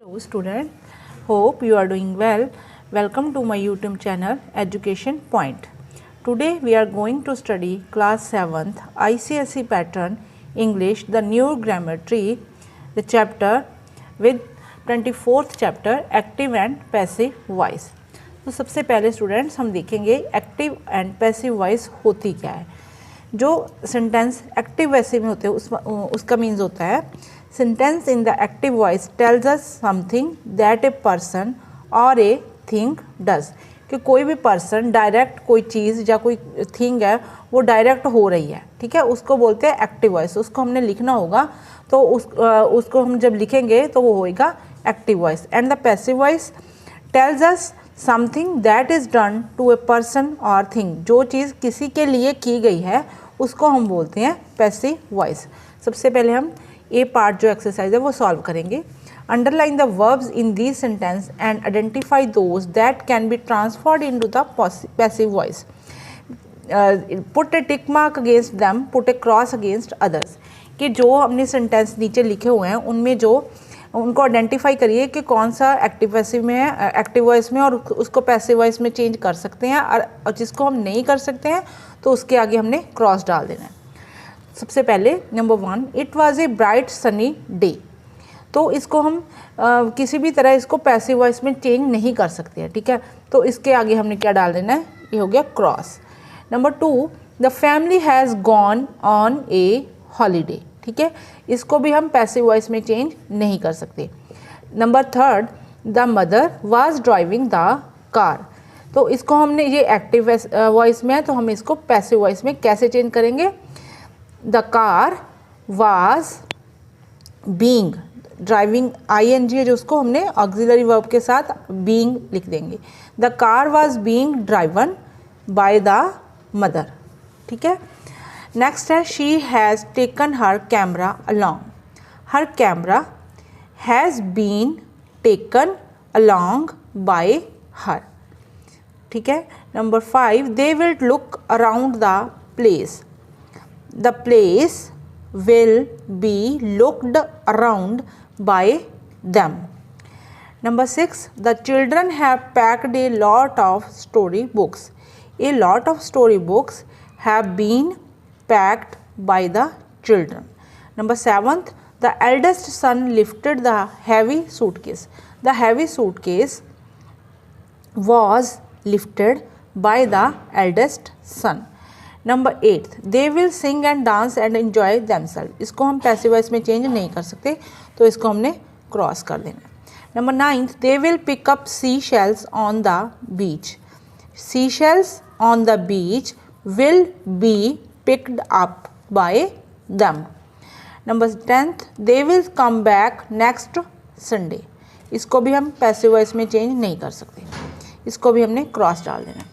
Hello student, hope you are doing well. Welcome to my YouTube channel Education Point. Today we are going to study class 7th ICSE pattern English, the new grammar tree, the chapter with 24th chapter active and passive voice. तो सबसे पहले students हम देखेंगे active and passive voice होती क्या है। जो sentence active वैसे में होते हैं उसका मीन्स होता है sentence in the active voice tells us something that A person और ए थिंग डज, कि कोई भी पर्सन डायरेक्ट कोई चीज़ या कोई थिंग है वो डायरेक्ट हो रही है, ठीक है, उसको बोलते हैं एक्टिव वॉइस। उसको हमने लिखना होगा तो उसको हम जब लिखेंगे तो वो होएगा active voice. And the passive voice tells us something that is done to a person और थिंग, जो चीज़ किसी के लिए की गई है उसको हम बोलते हैं पैसिव वॉइस। सबसे पहले हम ए पार्ट जो एक्सरसाइज है वो सॉल्व करेंगे। Underline the verbs in this sentence and identify those that can be transferred into the passive voice. Put A tick mark against them, put A cross against others, कि जो हमने sentence नीचे लिखे हुए हैं उनमें जो उनको आइडेंटिफाई करिए कि कौन सा एक्टिव पैसिव में है, एक्टिव वॉइस में, और उसको पैसिव वॉइस में चेंज कर सकते हैं, और जिसको हम नहीं कर सकते हैं तो उसके आगे हमने क्रॉस डाल देना है। सबसे पहले number 1, it was a bright sunny day, तो इसको हम किसी भी तरह इसको पैसिव वॉइस में चेंज नहीं कर सकते हैं, ठीक है, तो इसके आगे हमने क्या डाल देना है, ये हो गया cross. Number 2, the family has gone on A holiday, ठीक है, इसको भी हम पैसिव वॉइस में चेंज नहीं कर सकते। Number 3, the mother was driving the car, तो इसको हमने, ये एक्टिव वॉइस में है तो हम इसको पैसिव वॉइस में कैसे चेंज करेंगे। The car was being, driving ING है जो उसको हमने ऑक्सिलरी वर्ब के साथ बीइंग लिख देंगे। The car was being driven by the mother, ठीक है। नेक्स्ट है she has taken her camera along, her camera has been taken along by her, ठीक है। Number 5, they will look around the place, the place will be looked around by them. Number 6, the children have packed a lot of story books, a lot of story books have been packed by the children. Number 7, the eldest son lifted the heavy suitcase, the heavy suitcase was lifted by the eldest son. Number 8, they will sing and dance and enjoy themselves, इसको हम passive voice में change नहीं कर सकते तो इसको हमने cross कर देना। Number 9, they will pick up sea shells on the beach, sea shells on the beach will be picked up by them. Number 10, they will come back next Sunday, इसको भी हम पैसिव वॉइस में change नहीं कर सकते, इसको भी हमने क्रॉस डाल देना।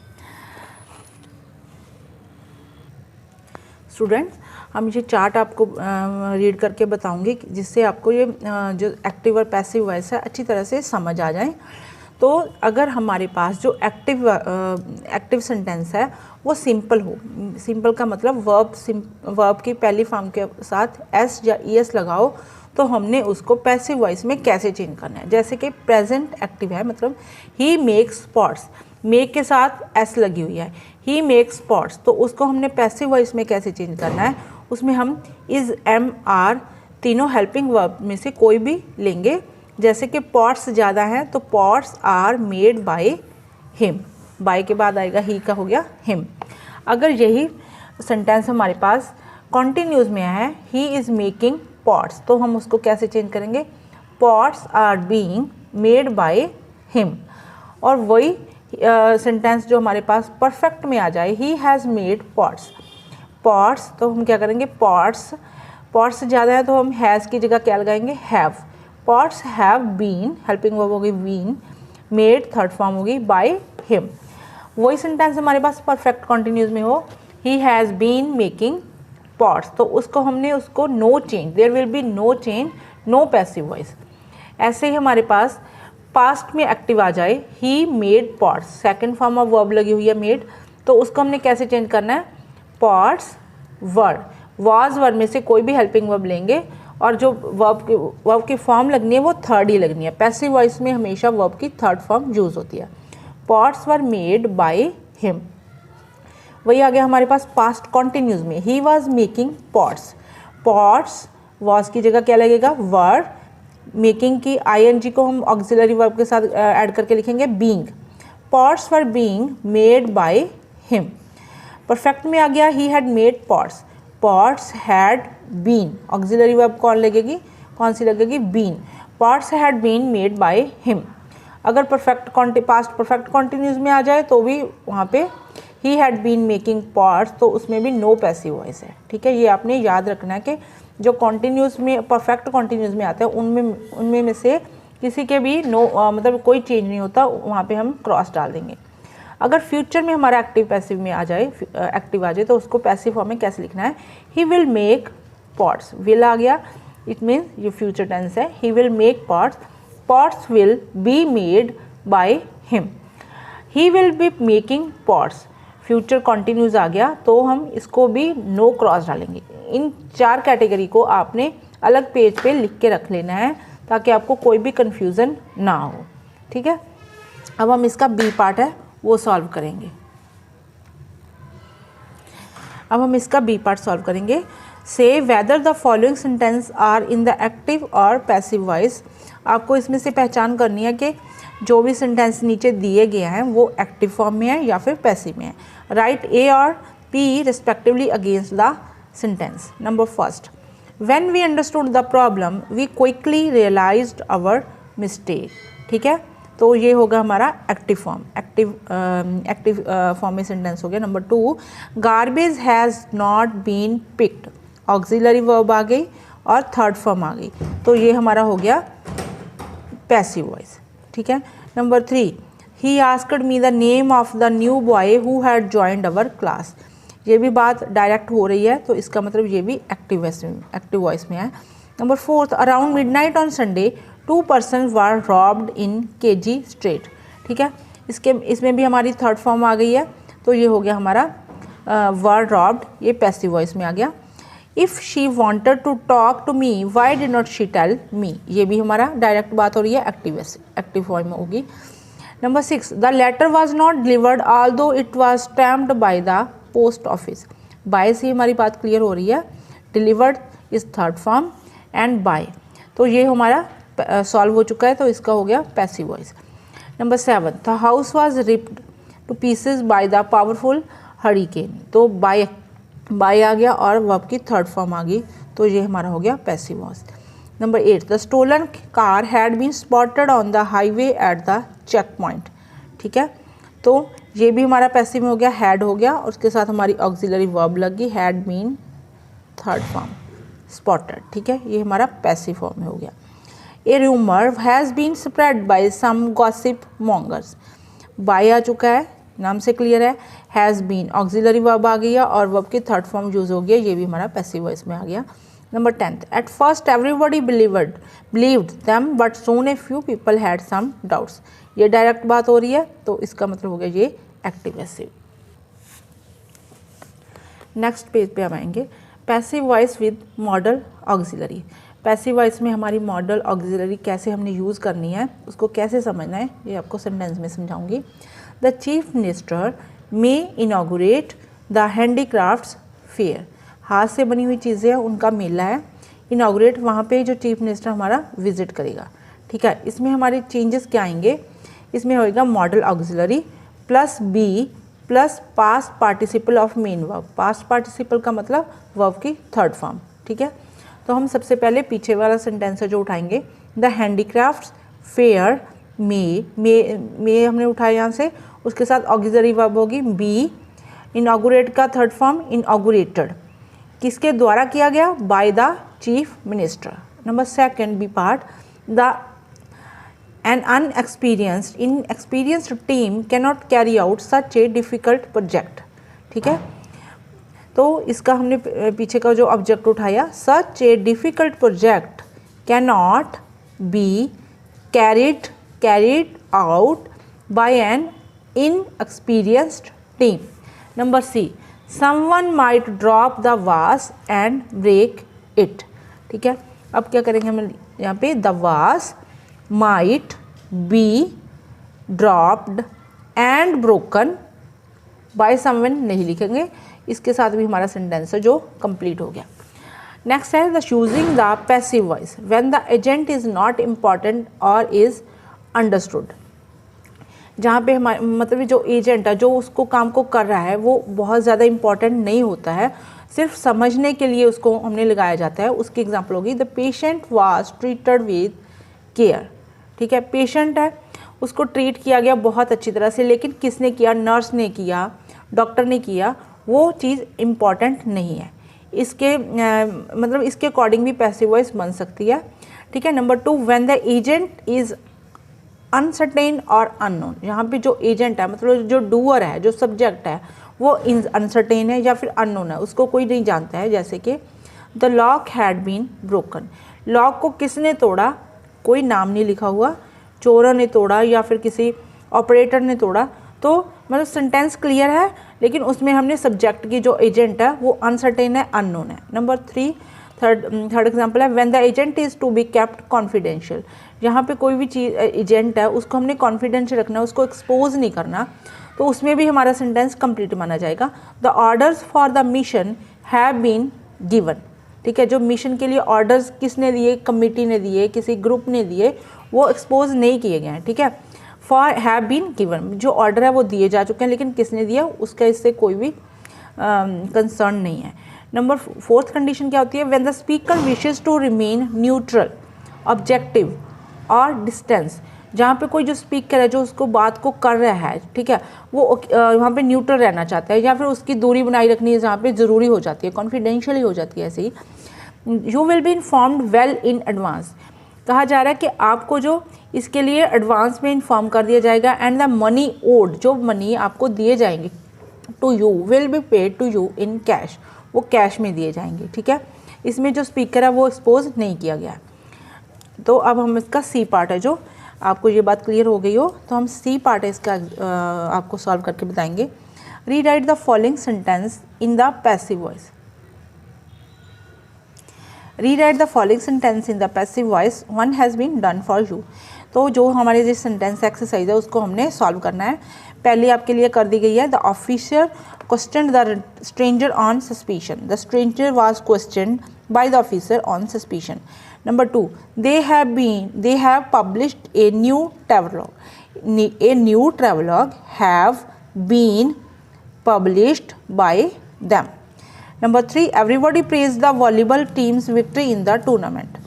स्टूडेंट्स, हम ये चार्ट आपको रीड करके बताऊंगी जिससे आपको ये जो एक्टिव और पैसिव वॉइस है अच्छी तरह से समझ आ जाए। तो अगर हमारे पास जो एक्टिव सेंटेंस है वो सिंपल हो, सिंपल का मतलब वर्ब की पहली फॉर्म के साथ एस या ES लगाओ, तो हमने उसको पैसिव वॉइस में कैसे चेंज करना है। जैसे कि प्रेजेंट एक्टिव है, मतलब ही मेक्स स्पॉट्स, मेक के साथ एस लगी हुई है, ही मेक्स स्पॉट्स, तो उसको हमने पैसिव वॉइस में कैसे चेंज करना है। उसमें हम इज़, एम, आर तीनों हेल्पिंग वर्ब में से कोई भी लेंगे। जैसे कि पॉट्स ज़्यादा हैं तो pots are made by him, by के बाद आएगा ही का, हो गया हिम। अगर यही सेंटेंस हमारे पास कॉन्टिन्यूज में है, ही इज़ मेकिंग पॉट्स, तो हम उसको कैसे चेंज करेंगे, pots are being made by him. और वही सेंटेंस जो हमारे पास परफेक्ट में आ जाए, he has made pots, pots, तो हम क्या करेंगे, पॉट्स, पॉट्स ज़्यादा है तो हम हैज़ की जगह क्या लगाएंगे, have, pots have been, helping verb होगी बीन, मेड थर्ड फॉर्म होगी बाय हिम। वही सेंटेंस हमारे पास परफेक्ट कॉन्टिन्यूज में हो, he has been making pots, तो उसको हमने उसको no change, there will be no change, no passive voice. ऐसे ही हमारे पास पास्ट में एक्टिव आ जाए, he made pots, second form of verb लगी हुई है मेड, तो उसको हमने कैसे चेंज करना है, पॉट्स वर, वाज वर्ड में से कोई भी हेल्पिंग वर्ब लेंगे और जो वर्ब की फॉर्म लगनी है वो थर्ड ही लगनी है। पैसिव वॉइस में हमेशा वर्ब की थर्ड फॉर्म यूज होती है। Pots were made by him, वही आ गया हमारे पास पास्ट कॉन्टिन्यूज में, he was making pots. Pots was की जगह क्या लगेगा, वर। मेकिंग की आईएनजी को हम ऑक्सिलरी वर्ब के साथ ऐड करके लिखेंगे being. Pots were being made by him. Perfect में आ गया he had made pots, pots had been, auxiliary verb कौन लगेगी, कौन सी लगेगी, been. Pots had been made by him. अगर पास्ट परफेक्ट कॉन्टिन्यूज में आ जाए तो भी वहाँ पे he had been making pots, तो उसमें भी नो पैसिव वॉइस है। ठीक है, ये आपने याद रखना है कि जो कॉन्टिन्यूज में परफेक्ट कॉन्टिन्यूज में आते हैं उनमें में से किसी के भी मतलब कोई चेंज नहीं होता, वहाँ पे हम क्रॉस डाल देंगे। अगर फ्यूचर में हमारा एक्टिव पैसिव में आ जाए, एक्टिव आ जाए, तो उसको पैसिव फॉर्म में कैसे लिखना है, he will make pots. Will आ गया, इट मीन्स ये फ्यूचर टेंस है, he will make pots, pots will be made by him. He will be making pots, future continuous आ गया तो हम इसको भी नो क्रॉस डालेंगे। इन 4 कैटेगरी को आपने अलग पेज पे लिख के रख लेना है ताकि आपको कोई भी कन्फ्यूज़न ना हो। ठीक है, अब हम इसका बी पार्ट है वो सॉल्व करेंगे। अब हम इसका बी पार्ट सॉल्व करेंगे। Say whether the following sentence are in the active और पैसिव वॉइस। आपको इसमें से पहचान करनी है कि जो भी सेंटेंस नीचे दिए गए हैं वो एक्टिव फॉर्म में है या फिर पैसिव में है। राइट ए और P respectively against the sentence. Number first, when we understood the problem we quickly realized our mistake. ठीक है, तो ये होगा हमारा एक्टिव फॉर्म, एक्टिव फॉर्म में सेंटेंस हो गया। Number 2, garbage has not been picked, auxiliary verb आ गई और थर्ड फॉर्म आ गई, तो ये हमारा हो गया पैसिव वॉइस। ठीक है, number 3, he asked me the name of the new boy who had joined our class. ये भी बात डायरेक्ट हो रही है तो इसका मतलब ये भी एक्टिव वॉइस में है। Number 4, around midnight on Sunday 2 persons were robbed in KG street. ठीक है, इसमें भी हमारी थर्ड फॉर्म आ गई है, तो ये हो गया हमारा वर रॉब्ड, ये पैसिव वॉइस में आ गया। If she wanted to talk to me why did not she tell me, ये भी हमारा डायरेक्ट बात हो रही है, एक्टिव फॉर्म में होगी। Number 6, the letter was not delivered although it was stamped by the post office. By से हमारी बात क्लियर हो रही है, delivered is third form and by, तो ये हमारा सॉल्व हो चुका है, तो इसका हो गया passive voice. Number 7, the house was ripped two pieces by the powerful hurricane, तो बाय आ गया और वर्ब की थर्ड फॉर्म आ गई, तो ये हमारा हो गया passive voice. Number 8, the stolen car had been spotted on the highway at the check point. ठीक है, तो ये भी हमारा पैसिव में हो गया, हैड हो गया और उसके साथ हमारी ऑक्सिलरी वर्ब लग गई, had been third form spotted. ठीक है, ये हमारा पैसिव फॉर्म में हो गया। A rumour has been spread by some gossip mongers, by आ चुका है, नाम से क्लियर है, हैज़ बीन ऑक्सिलरी वर्ब आ गई है और वर्ब की थर्ड फॉर्म यूज हो गया, ये भी हमारा पैसिव वॉइस में आ गया। Number 10, at first everybody believed them but soon a few people had some doubts, ये डायरेक्ट बात हो रही है, तो इसका मतलब हो गया ये एक्टिव पैसिव। नेक्स्ट पेज पे हम आएंगे, passive voice with model auxiliary. Passive voice में हमारी मॉडल ऑक्सिलरी कैसे हमने यूज़ करनी है, उसको कैसे समझना है, ये आपको सेंटेंस में समझाऊंगी। The chief minister may inaugurate the handicrafts fair, हाथ से बनी हुई चीज़ें उनका मेला है, इनॉग्रेट वहाँ पे जो चीफ मिनिस्टर हमारा विजिट करेगा। ठीक है, इसमें हमारे चेंजेस क्या आएंगे, इसमें होएगा modal auxiliary plus be plus past participle of main verb. Past participle का मतलब वर्ब की थर्ड फॉर्म। ठीक है, तो हम सबसे पहले पीछे वाला सेंटेंस जो उठाएंगे, द हैंडीक्राफ्ट्स फेयर मे हमने उठाया यहाँ से, उसके साथ ऑक्सिलरी वर्ब होगी बी, इनॉग्रेट का थर्ड फॉर्म इनॉग्रेटेड, किसके द्वारा किया गया, by the chief minister. Number 2 B part, the an inexperienced team cannot carry out such a difficult project। ठीक है, तो इसका हमने पीछे का जो ऑब्जेक्ट उठाया, such a difficult project cannot be carried out by an inexperienced team। Number C, someone might drop the vase and break it। ठीक है, अब क्या करेंगे हम यहाँ पे, the was might be dropped and broken by someone नहीं लिखेंगे, इसके साथ भी हमारा सेंटेंस है जो कंप्लीट हो गया। नेक्स्ट है the choosing the passive voice when the agent is not important और इज अंडरस्टूड। जहाँ पे हमारे मतलब जो एजेंट है, जो उसको काम को कर रहा है, वो बहुत ज़्यादा इम्पॉर्टेंट नहीं होता है, सिर्फ समझने के लिए उसको हमने लगाया जाता है। उसकी एग्जांपल होगी the patient was treated with care. ठीक है, पेशेंट है, उसको ट्रीट किया गया बहुत अच्छी तरह से, लेकिन किसने किया, नर्स ने किया, डॉक्टर ने किया, वो चीज़ इम्पॉर्टेंट नहीं है। इसके मतलब इसके अकॉर्डिंग भी पैसिव वॉइस बन सकती है। ठीक है। Number 2, when the agent is uncertain और अननोन। यहाँ पे जो एजेंट है, मतलब जो डूअर है, जो सब्जेक्ट है, वो अनसर्टेन है या फिर अननोन है, उसको कोई नहीं जानता है। जैसे कि the lock had been broken. Lock को किसने तोड़ा, कोई नाम नहीं लिखा हुआ, चोरों ने तोड़ा या फिर किसी ऑपरेटर ने तोड़ा, तो मतलब सेंटेंस क्लियर है, लेकिन उसमें हमने सब्जेक्ट की जो एजेंट है वो अनसर्टेन है, अननोन है। नंबर 3, थर्ड एग्जाम्पल है when the agent is to be kept confidential. यहाँ पे कोई भी चीज़ एजेंट है, उसको हमने कॉन्फिडेंशियल रखना है, उसको एक्सपोज नहीं करना, तो उसमें भी हमारा सेंटेंस कंप्लीट माना जाएगा। The orders for the mission have been given. ठीक है, जो मिशन के लिए ऑर्डर्स किसने दिए, कमिटी ने दिए, किसी ग्रुप ने दिए, वो एक्सपोज नहीं किए गए हैं। ठीक है, फॉर हैव बीन गिवन, जो ऑर्डर है वो दिए जा चुके हैं, लेकिन किसने दिया उसका इससे कोई भी कंसर्न नहीं है। नंबर 4th कंडीशन क्या होती है, when the speaker wishes to remain neutral, objective और डिस्टेंस। जहाँ पे कोई जो स्पीकर है, जो उसको बात को कर रहा है, ठीक है, वो वहाँ पे न्यूट्रल रहना चाहता है, या फिर उसकी दूरी बनाई रखनी है जहाँ पे ज़रूरी हो जाती है, कॉन्फिडेंशियली हो जाती है। ऐसे ही you will be informed well in advance. कहा जा रहा है कि आपको जो इसके लिए एडवांस में इन्फॉर्म कर दिया जाएगा। एंड द मनी ओड, जो मनी आपको दिए जाएंगे to you will be paid to you in cash, वो कैश में दिए जाएंगे। ठीक है, इसमें जो स्पीकर है वो एक्सपोज नहीं किया गया। तो अब हम इसका सी पार्ट है, जो आपको ये बात क्लियर हो गई हो तो हम सी पार्ट है इसका आपको सॉल्व करके बताएंगे। Rewrite the following sentence in the passive voice. Rewrite the following sentence in the passive voice, one has been done for you. तो जो हमारे जो सेंटेंस एक्सरसाइज है उसको हमने सॉल्व करना है। पहले आपके लिए कर दी गई है, the officer question the stranger on suspicion. The stranger was questioned by the officer on suspicion. Number 2, they have published a new travelogue. A new travelogue have been published by them. Number 3, everybody praised the volleyball team's victory in the tournament.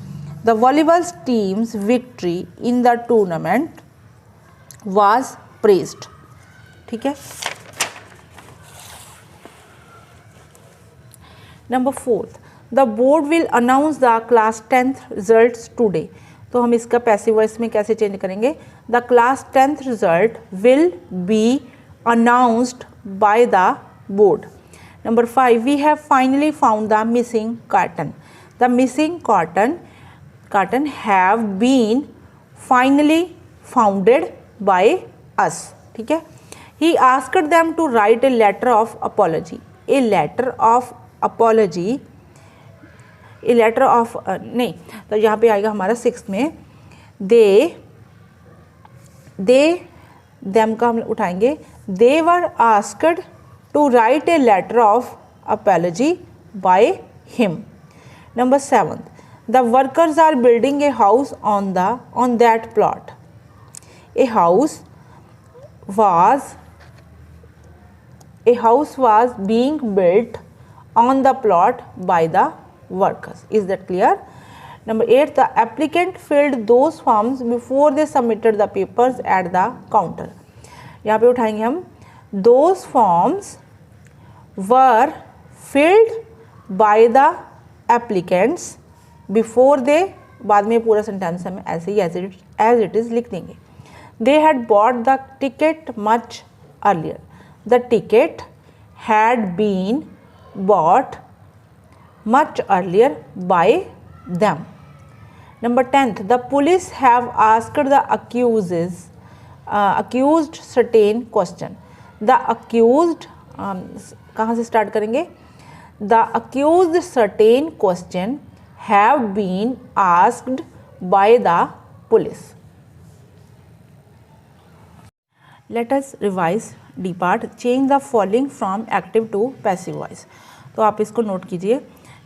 The volleyball team's victory in the tournament was praised. ठीक है। Number 4, the board will announce the class 10th results today. तो हम इसका passive voice में कैसे change करेंगे, the class 10th result will be announced by the board. Number 5, we have finally found the missing carton. The missing carton have been finally founded by us. ठीक है। He asked them to write a letter of apology. A letter of apology, a letter of नहीं, तो यहाँ पे आएगा हमारा 6th में, they them का हम उठाएंगे, they were asked to write a letter of apology by him. Number 7, the workers are building a house on that plot. A house was being built on the plot by the workers. Is that clear? Number 8, the applicant filled those forms before they submitted the papers at the counter. यहाँ पे उठाएंगे हम, those forms were filled by the applicants before they, बाद में पूरा sentence हम ऐसे ही as it is लिख देंगे। They had bought the ticket much earlier. The ticket had been bought much earlier by them. Number 10th, the police have asked the accused certain question. The accused कहाँ से start करेंगे, the accused certain question have been asked by the police. Let us revise D part. Change the following from active to passive voice. तो आप इसको note कीजिए.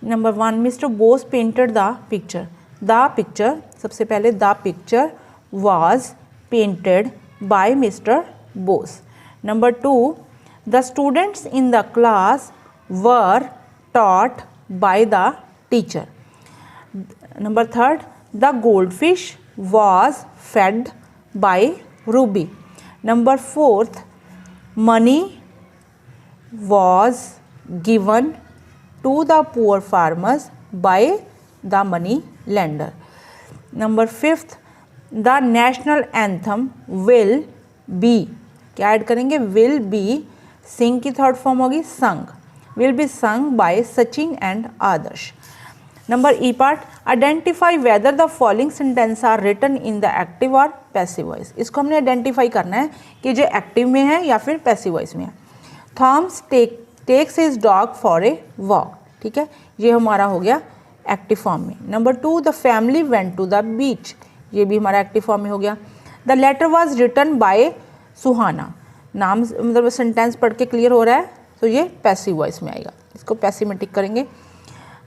Number 1, mister Bose painted the picture. The picture, सबसे पहले the picture was painted by Mr. Bose. Number 2, the students in the class were taught by the teacher. Number 3, the goldfish was fed by Ruby. Number 4, money was given to the poor farmers by the money lender. Number 5, the national anthem will be, क्या add करेंगे, will be, sing की third form होगी sung, will be sung by Sachin and Adarsh. Number E part, identify whether the following sentence are written in the active or passive voice. इसको हमने identify करना है कि जो active में है या फिर पैसिव वॉइस में है. Thomas takes his dog for a walk. ठीक है, ये हमारा हो गया एक्टिव फॉर्म में. Number 2, the family went to the beach. ये भी हमारा एक्टिव फॉर्म में हो गया. The letter was written by Suhana. नाम मतलब सेंटेंस पढ़ के क्लियर हो रहा है, तो ये पैसिव वॉइस में आएगा. इसको पैसिव में टिक करेंगे.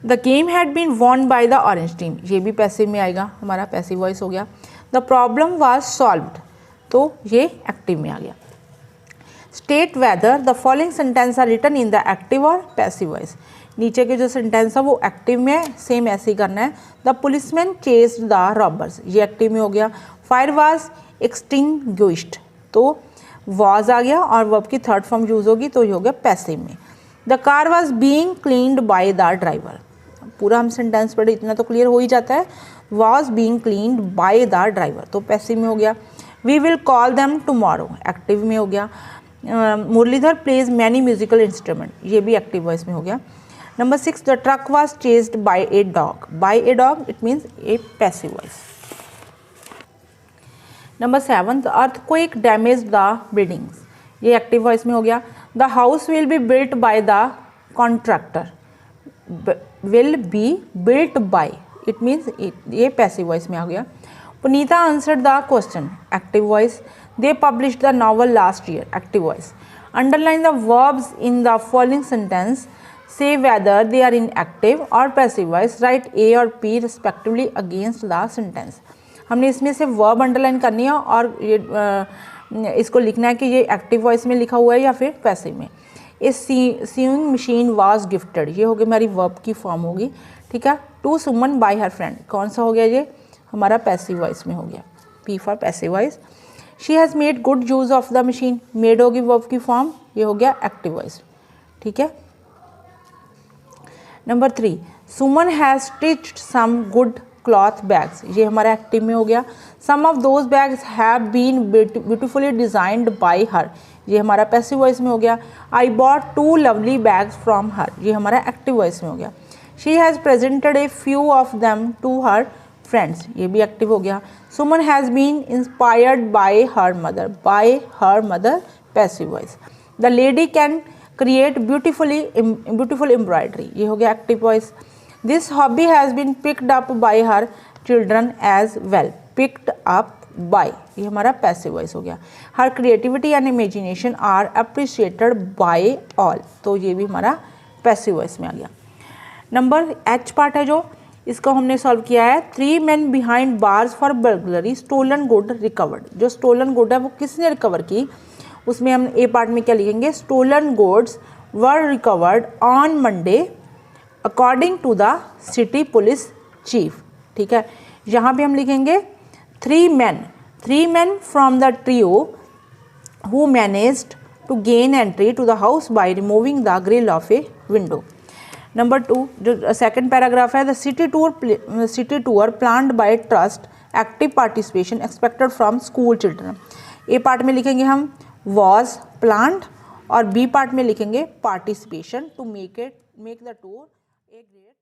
The game had been won by the orange team. ये भी पैसिव में आएगा, हमारा पैसिव वॉइस हो गया. द प्रॉब्लम वॉज सॉल्व्ड, तो ये एक्टिव में आ गया. State whether the following sentence are written in the active और पैसिव वॉइस. नीचे के जो सेंटेंस है वो एक्टिव में है, सेम ऐसे ही करना है. The policeman chased the robbers, ये एक्टिव में हो गया. फायर वाज एक्सटिंग्विश्ड, तो वॉज आ गया और वर्ब की थर्ड फॉर्म यूज होगी, तो ये हो गया पैसिव में. The car was being cleaned by the driver. पूरा हम सेंटेंस पढ़े, इतना तो क्लियर हो ही जाता है. Was being cleaned by the driver, तो पैसिव में हो गया. We will call them tomorrow, active में हो गया. Muralidhar plays many musical instrument, ये भी एक्टिव वॉइस में हो गया. Number 6, the truck was chased by a dog. By a dog, it means a passive voice. Number 7, the earthquake damaged the buildings. ये active voice में हो गया. The house will be built by the contractor. Will be built by, it means ये passive voice में आ गया. Punita answered the question. Active voice. They published the novel last year. Active voice. Underline the verbs in the following sentence. Say whether they are in active or passive voice. Write A और P respectively against the sentence. हमने इसमें से verb underline करनी है और ये इसको लिखना है कि ये एक्टिव वॉइस में लिखा हुआ है या फिर पैसिव में. A sewing machine was gifted, ये होगी हमारी verb की फॉर्म होगी. ठीक है. To Suman by her friend, कौन सा हो गया, ये हमारा पैसिव वॉइस में हो गया. P for passive voice. She has made good use of the machine, made होगी verb की फॉर्म, ये हो गया एक्टिव वॉइस. ठीक है. Number 3, Suman has stitched some good cloth bags, ये हमारा एक्टिव में हो गया. Some of those bags have been beautifully designed by her, ये हमारा पैसिव वॉइस में हो गया. I bought 2 lovely bags from her, ये हमारा एक्टिव वॉइस में हो गया. She has presented a few of them to her friends, ये भी एक्टिव हो गया. Suman has been inspired by her mother, passive voice. The lady can create beautiful embroidery, ये हो गया active voice. This hobby has been picked up by her children as well, picked up by, ये हमारा passive voice हो गया. Her creativity and imagination are appreciated by all, तो ये भी हमारा पैसिव वॉइस में आ गया. नंबर H पार्ट है जो, इसको हमने सॉल्व किया है. 3 men behind bars for burglary, stolen good recovered. जो स्टोलन गुड है वो किसने रिकवर की, उसमें हम ए पार्ट में क्या लिखेंगे, stolen goods were recovered on Monday according to the city police chief. ठीक है. यहाँ पे हम लिखेंगे 3 men from the trio who managed to gain entry to the house by removing the grill of a window. Number 2, जो second paragraph है, the city tour planned by trust, active participation expected from school children. A part में लिखेंगे हम was planned और B part में लिखेंगे participation to make the tour a great